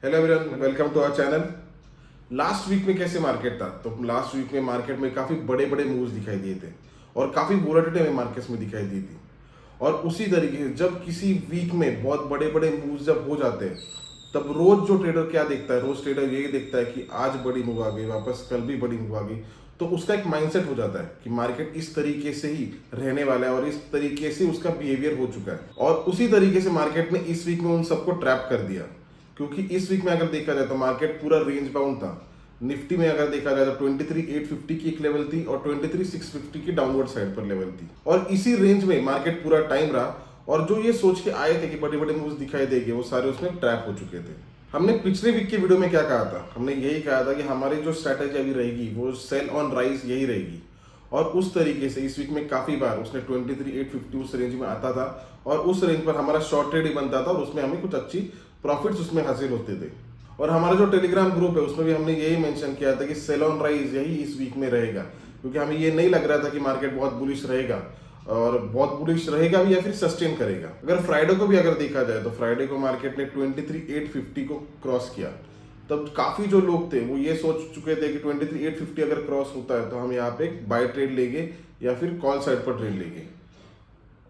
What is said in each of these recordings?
Hello everyone, welcome to our channel. Last week में कैसे market था? तो लास्ट वीक में मार्केट में काफ़ी बड़े बड़े मूव्स दिखाई दिए थे और काफ़ी वोलेटिलिटी में मार्केट्स में दिखाई दी थी। और उसी तरीके से जब किसी वीक में बहुत बड़े बड़े मूव्स जब हो जाते हैं, तब रोज जो ट्रेडर क्या देखता है, रोज ट्रेडर यही देखता है कि आज बड़ी मूव आ गई, वापस कल भी बड़ी मूव आ गई। तो उसका एक माइंडसेट हो जाता है कि मार्केट इस तरीके से ही रहने वाला है और इस तरीके से उसका बिहेवियर हो चुका है। और उसी तरीके से मार्केट ने इस वीक में उन सबको ट्रैप कर दिया, क्योंकि इस वीक में अगर देखा जाए तो मार्केट पूरा रेंज बाउंड था। निफ्टी में अगर देखा जाए तो 23,850 की एक लेवल थी और 23,650 की डाउनवर्ड साइड पर लेवल थी, और इसी रेंज में मार्केट पूरा टाइम रहा। और जो ये सोच के आए थे कि बड़े बड़े मूव्स दिखाई देंगे, वो सारे उसमें ट्रैप हो चुके थे। हमने पिछले वीक के वीडियो में क्या कहा था? हमने यही कहा था कि हमारी जो स्ट्रैटेजी अभी रहेगी वो सेल ऑन राइज यही रहेगी। और उस तरीके से इस वीक में काफी बार उसने 23,850 उस रेंज में आता था और उस रेंज पर हमारा शॉर्ट ट्रेड ही बनता था और उसमें हमें कुछ अच्छी प्रॉफिट्स उसमें हासिल होते थे। और हमारा जो टेलीग्राम ग्रुप है उसमें भी हमने यही मेंशन किया था कि सेल ऑन राइज यही इस वीक में रहेगा, क्योंकि हमें ये नहीं लग रहा था कि मार्केट बहुत बुलिश रहेगा और बहुत बुलिश रहेगा भी या फिर सस्टेन करेगा। अगर फ्राइडे को भी अगर देखा जाए तो फ्राइडे को मार्केट ने 23,850 को क्रॉस किया। तब काफी जो लोग थे वो ये सोच चुके थे कि 23,850 अगर क्रॉस होता है तो हम यहाँ पे बाय ट्रेड लेंगे या फिर कॉल साइड पर ट्रेड लेंगे।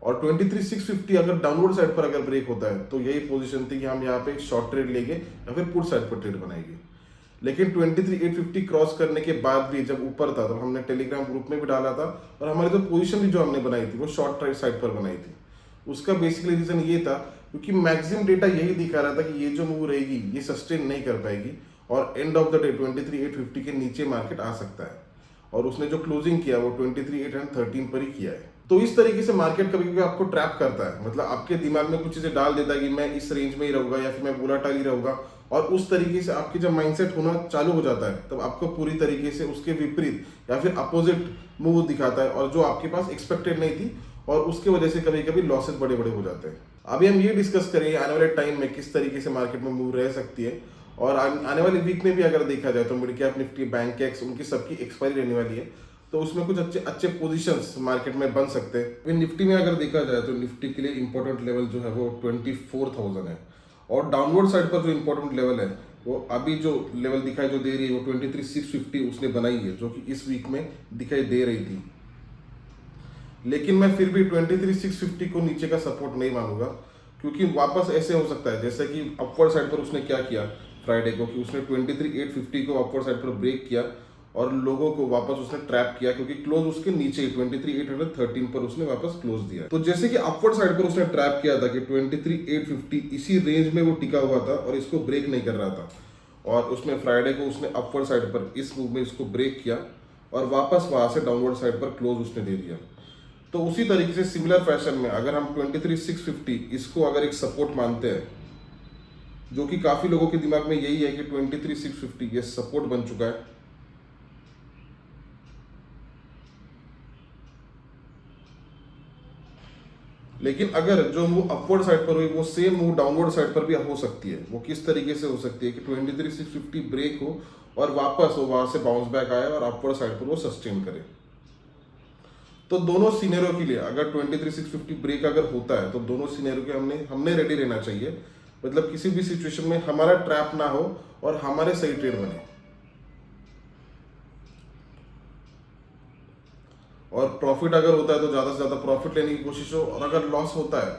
और 23,650 अगर डाउनवर्ड साइड पर अगर ब्रेक होता है तो यही पोजीशन थी कि हम यहाँ पे शॉर्ट ट्रेड लेंगे या फिर पुट साइड पर ट्रेड बनाएंगे। लेकिन 23,850 क्रॉस करने के बाद भी जब ऊपर था तो हमने टेलीग्राम ग्रुप में भी डाला था और हमारी तो पोजीशन भी जो हमने बनाई थी वो शॉर्ट ट्रेड साइड पर बनाई थी। उसका बेसिकली रीजन ये था क्योंकि मैक्सिमम डेटा यही दिखा रहा था कि ये जो मूव रहेगी ये सस्टेन नहीं कर पाएगी और एंड ऑफ द डे 23,850 के नीचे मार्केट आ सकता है। और उसने जो क्लोजिंग किया वो 23,813 पर ही किया है। तो इस तरीके से मार्केट कभी कभी आपको ट्रैप करता है, मतलब आपके दिमाग में कुछ चीजें डाल देता है कि मैं इस रेंज में ही रहूंगा या फिर मैं वोलेटाइल ही रहूंगा। और उस तरीके से आपकी जब माइंडसेट होना चालू हो जाता है तब आपको पूरी तरीके से उसके विपरीत या फिर अपोजिट मूव दिखाता है और जो आपके पास एक्सपेक्टेड नहीं थी, और उसकी वजह से कभी कभी लॉसेस बड़े बड़े हो जाते हैं। अभी हम ये डिस्कस करेंगे आने वाले टाइम में किस तरीके से मार्केट में मूव रह सकती है। और आने वाले वीक में भी अगर देखा जाए तो mid cap Nifty, bank x, उनकी सबकी एक्सपायरी रहने वाली है, तो उसमें कुछ अच्छे अच्छे पोजीशंस मार्केट में बन सकते हैं। निफ्टी में अगर देखा जाए तो निफ्टी के लिए इंपॉर्टेंट लेवल जो है वो 24,000 है और डाउनवर्ड साइड पर जो इंपॉर्टेंट लेवल है वो अभी जो लेवल दिखाई जो दे रही है वो 23,650 उसने बनाई है, जो कि इस वीक में दिखाई दे रही थी। लेकिन मैं फिर भी 23,650 को नीचे का सपोर्ट नहीं मानूंगा, क्योंकि वापस ऐसे हो सकता है जैसे कि अपवर्ड साइड पर उसने क्या किया फ्राइडे को, कि उसने 23,850 को अपवर्ड साइड पर ब्रेक किया और लोगों को वापस उसने ट्रैप किया, क्योंकि क्लोज उसके नीचे ही 23,813 पर उसने वापस क्लोज दिया। तो जैसे कि अपवर्ड साइड पर उसने ट्रैप किया था कि 23,850 इसी रेंज में वो टिका हुआ था और इसको ब्रेक नहीं कर रहा था, और उसमें फ्राइडे को उसने अपवर्ड साइड पर इस मूव में इसको ब्रेक किया और वापस वहां से डाउनवर्ड साइड पर क्लोज उसने दे दिया। तो उसी तरीके से सिमिलर फैशन में अगर हम 23,650 इसको अगर एक सपोर्ट मानते हैं, जो कि काफी लोगों के दिमाग में यही है कि 23,650 ये सपोर्ट बन चुका है, लेकिन अगर जो मूव अपवर्ड साइड पर हुई वो सेम मूव डाउनवर्ड साइड पर भी हो सकती है। वो किस तरीके से हो सकती है कि 23,650 ब्रेक हो और वापस वो वहां से बाउंस बैक आए और अपवर्ड साइड पर वो सस्टेन करे। तो दोनों सीनेरियो के लिए अगर 23,650 ब्रेक अगर होता है तो दोनों सीनेरियो के हमने रेडी रहना चाहिए, मतलब किसी भी सिचुएशन में हमारा ट्रैप ना हो और हमारे सही ट्रेड बने। और प्रॉफिट अगर होता है तो ज़्यादा से ज़्यादा प्रॉफिट लेने की कोशिश हो, और अगर लॉस होता है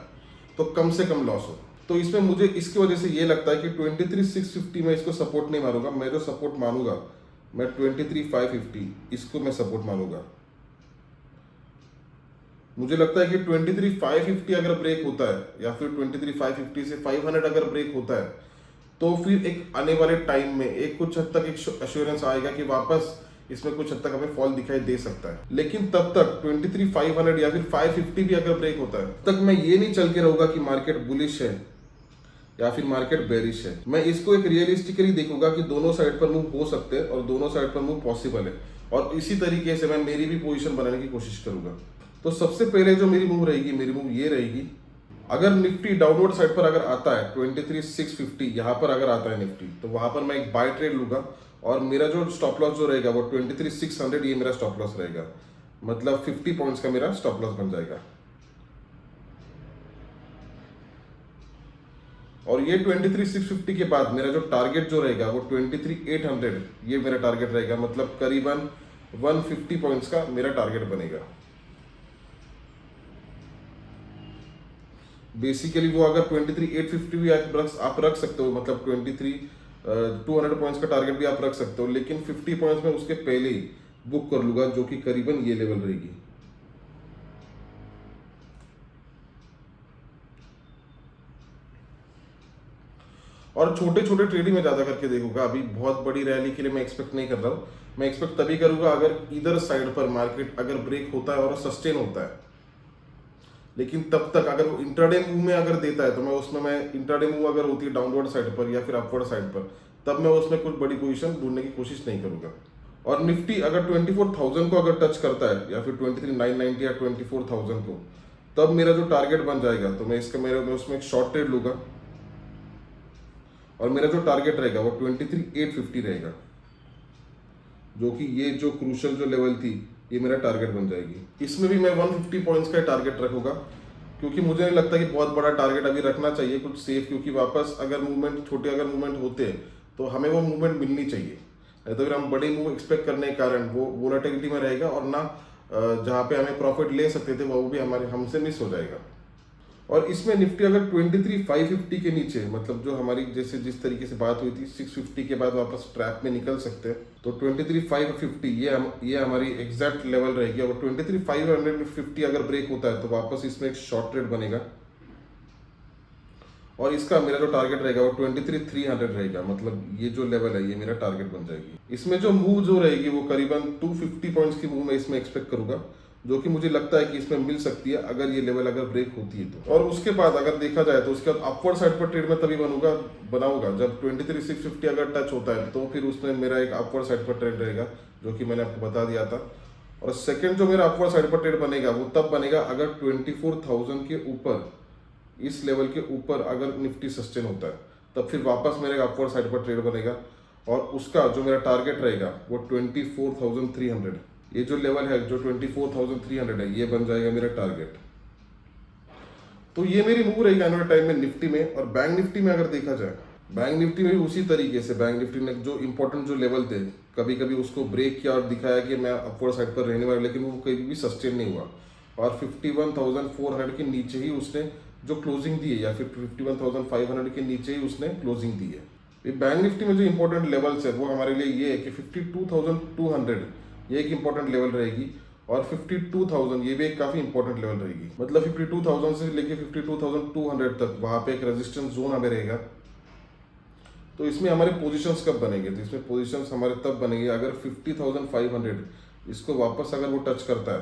तो कम से कम लॉस हो। तो इसमें मुझे इसकी वजह से ये लगता है कि 23,650 में इसको सपोर्ट नहीं मानूंगा। मैं जो सपोर्ट मानूंगा मैं 23,550 इसको मैं सपोर्ट मानूंगा। मुझे लगता है कि 23,550 अगर ब्रेक होता है या फिर 23,550 से 500 अगर ब्रेक होता है तो फिर एक आने वाले टाइम में एक कुछ हद तक एक एश्योरेंस आएगा कि वापस इसमें कुछ हद तक हमें फॉल दिखाई दे सकता है। लेकिन तब तक 23,500 या फिर 550 भी अगर ब्रेक होता है तब मैं ये नहीं चल के रहूंगा कि मार्केट बुलिश है या फिर मार्केट बेरिश है। मैं इसको एक रियलिस्टिकली देखूंगा कि दोनों साइड पर मूव हो सकते हैं और दोनों साइड पर मूव पॉसिबल है, और इसी तरीके से मैं मेरी भी पोजीशन बनाने की कोशिश करूंगा। तो सबसे पहले जो मेरी मूव रहेगी, मेरी मूव ये रहेगी, अगर निफ्टी डाउनवर्ड साइड पर अगर आता है 23,650 यहाँ पर अगर आता है निफ्टी, तो वहां पर मैं एक बाय ट्रेड लूंगा और मेरा जो स्टॉप लॉस जो रहेगा वो 23,600 ये मेरा स्टॉप लॉस रहेगा, मतलब 50 पॉइंट्स का मेरा स्टॉप लॉस बन जाएगा। और ये 23,650 के बाद मेरा जो टारगेट जो रहेगा वो 23,800, ये मेरा टारगेट रहेगा, मतलब करीबन 150 पॉइंट्स का मेरा टारगेट बनेगा। बेसिकली वो अगर 23,850 भी आप रख सकते हो, मतलब 200 पॉइंट्स का टारगेट भी आप रख सकते हो, लेकिन 50 पॉइंट्स में उसके पहले ही बुक कर लूंगा, जो कि करीबन ये लेवल रहेगी। और छोटे छोटे ट्रेडिंग में ज्यादा करके देखूंगा। अभी बहुत बड़ी रैली के लिए मैं एक्सपेक्ट नहीं कर रहा हूँ। मैं एक्सपेक्ट तभी करूंगा अगर इधर साइड पर मार्केट अगर ब्रेक होता है और सस्टेन होता है। लेकिन तब तक अगर वो इंट्राडे मूव में अगर देता है तो मैं इंट्राडे मूव अगर होती है डाउनवर्ड साइड पर या फिर अपवर्ड साइड पर, तब मैं उसमें कुछ बड़ी पोजीशन ढूंढने की कोशिश नहीं करूंगा। और निफ्टी अगर 24,000 को अगर टच करता है या फिर 23,990 या 24,000 को, तब मेरा जो टारगेट बन जाएगा तो मैं उसमें एक शॉर्ट ट्रेड लूंगा और मेरा जो टारगेट रहेगा वो 23,850 रहेगा, जो कि ये जो क्रूशल जो लेवल थी ये मेरा टारगेट बन जाएगी। इसमें भी मैं 150 पॉइंट्स का टारगेट रखूंगा, क्योंकि मुझे नहीं लगता कि बहुत बड़ा टारगेट अभी रखना चाहिए, कुछ सेफ, क्योंकि वापस अगर छोटे अगर मूवमेंट होते हैं तो हमें वो मूवमेंट मिलनी चाहिए। तो फिर हम बड़े मूव एक्सपेक्ट करने के कारण वो वोलेटिलिटी में रहेगा और ना जहाँ पे हमें प्रॉफिट ले सकते थे वो भी हमसे मिस हो जाएगा। और इसमें निफ्टी अगर 23,550 के नीचे, मतलब जो हमारी जैसे जिस तरीके से बात हुई थी 650 के बाद वापस ट्रैप में निकल सकते हैं, तो 23,550 ये हमारी एग्जैक्ट लेवल रहेगी। और 23,550 अगर ब्रेक होता है तो वापस इसमें एक शॉर्ट ट्रेड बनेगा और इसका मेरा जो टारगेट रहेगा वो 23,300 रहेगा, मतलब ये जो लेवल है ये मेरा टारगेट बन जाएगी। इसमें जो मूव जो रहेगी वो करीबन 250 पॉइंट्स की मूव मैं इसमें एक्सपेक्ट करूंगा, जो कि मुझे लगता है कि इसमें मिल सकती है अगर ये लेवल अगर ब्रेक होती है तो। और उसके बाद अगर देखा जाए तो उसके बाद अपवर्ड साइड पर ट्रेड में तभी बनाऊंगा जब 23,650 अगर टच होता है, तो फिर उसमें मेरा एक अपवर्ड साइड पर ट्रेड रहेगा, जो कि मैंने आपको बता दिया था। और सेकंड जो मेरा अपवर्ड साइड पर ट्रेड बनेगा वो तब बनेगा अगर 24,000 के ऊपर, इस लेवल के ऊपर अगर निफ्टी सस्टेन होता है, तब फिर वापस मेरे अपवर्ड साइड पर ट्रेड बनेगा और उसका जो मेरा टारगेट रहेगा वो 24,300, ये जो लेवल है जो 24,300 है, ये बन जाएगा मेरा टारगेट। तो ये मेरी मूव रहेगी आने वाले टाइम में निफ्टी में। और बैंक निफ्टी में अगर देखा जाए, बैंक निफ्टी में भी उसी तरीके से बैंक निफ्टी ने जो इंपॉर्टेंट जो लेवल थे कभी कभी उसको ब्रेक किया और दिखाया कि मैं अपवर्ड साइड पर रहने वाला, लेकिन वो कभी भी सस्टेन नहीं हुआ और 51,400 के नीचे ही उसने जो क्लोजिंग दी है या फिर 51,500 के नीचे ही उसने क्लोजिंग दी है। बैंक निफ्टी में जो इंपॉर्टेंट लेवल्स है वो हमारे लिए ये है कि 52,200 ये एक इंपॉर्टेंट लेवल रहेगी और 52,000 ये भी एक काफी इंपॉर्टेंट लेवल रहेगी, मतलब 52,000 से लेके 52,200 तक वहां पे एक रेजिस्टेंस जोन हमें रहेगा। तो इसमें हमारे पोजीशंस कब बनेंगे, तो इसमें पोजीशंस हमारे तब बनेंगे अगर 50,500 इसको वापस अगर वो टच करता है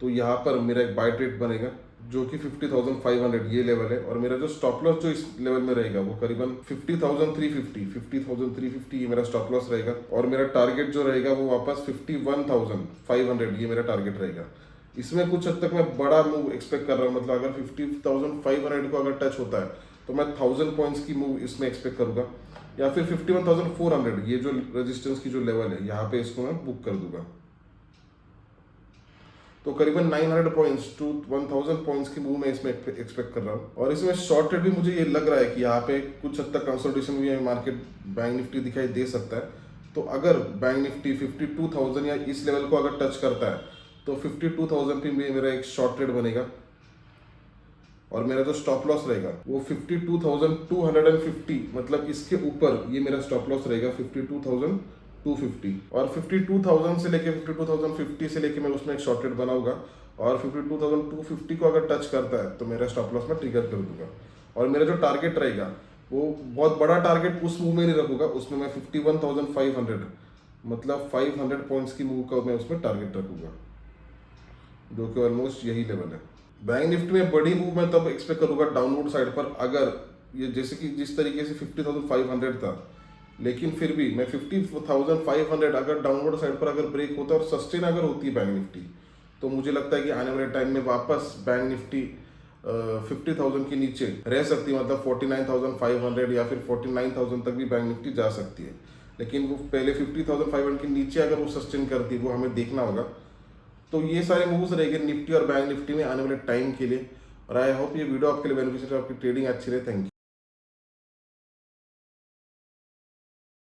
तो यहाँ पर मेरा एक बाय ट्रेड बनेगा जो कि 50,500 ये लेवल है। और मेरा जो स्टॉप लॉस जो इस लेवल में रहेगा वो करीबन 50,350 ये मेरा स्टॉप लॉस रहेगा। और मेरा टारगेट जो रहेगा वो वापस 51,500 ये मेरा टारगेट रहेगा। इसमें कुछ हद तक मैं बड़ा मूव एक्सपेक्ट कर रहा हूँ, मतलब अगर 50,500 को अगर टच होता है तो मैं 1000 पॉइंट्स की मूव इसमें एक्सपेक्ट करूंगा, या फिर 51,400 ये जो रेजिस्टेंस की जो लेवल है यहाँ पे इसको मैं बुक कर दूंगा। तो करीबन 900 पॉइंट्स टू 1000 पॉइंट्स की मूव मैं इसमें एक्सपेक्ट कर रहा हूँ। और इसमें शॉर्ट ट्रेड भी मुझे ये लग रहा है कि यहाँ पे कुछ हद तक कंसोलिडेशन भी मार्केट बैंक निफ्टी दिखाई दे सकता है। तो अगर बैंक निफ्टी 52,000 या इस लेवल को अगर टच करता है तो 52,000 पे मेरा एक शॉर्ट ट्रेड बनेगा और मेरा जो स्टॉप लॉस रहेगा वो 52,250, मतलब इसके ऊपर ये मेरा स्टॉप लॉस रहेगा 52,250। और 52,000 से लेके 52,050 से लेके मैं उसमें एक शॉर्ट ट्रेड बनाऊंगा और 52,250 को अगर टच करता है तो मेरा स्टॉप लॉस मैं ट्रिगर कर दूंगा। और मेरा जो टारगेट रहेगा वो बहुत बड़ा टारगेट उस मूव में नहीं रखूंगा, उसमें मैं 51,500 मतलब 500 पॉइंट्स की मूव का मैं उसमें टारगेट रखूंगा, जो कि ऑलमोस्ट यही लेवल है। बैंक निफ्टी में बड़ी मूव मैं तब एक्सपेक्ट करूंगा डाउनवर्ड साइड पर, अगर ये जैसे कि जिस तरीके से 50,500 था, लेकिन फिर भी मैं 50,500 अगर डाउनवर्ड साइड पर अगर ब्रेक होता है और सस्टेन अगर होती है बैंक निफ्टी, तो मुझे लगता है कि आने वाले टाइम में वापस बैंक निफ्टी 50,000 के नीचे रह सकती है, मतलब 49,500 या फिर 49,000 तक भी बैंक निफ्टी जा सकती है। लेकिन वो पहले 50,500 के नीचे अगर वो सस्टेन करती है वो हमें देखना होगा। तो ये सारे मूव्स रहेंगे निफ्टी और बैंक निफ्टी में आने वाले टाइम के लिए। और आई होप ये वीडियो आपके लिए बेनिफिशियल, आपकी ट्रेडिंग अच्छी रहे। Thank you.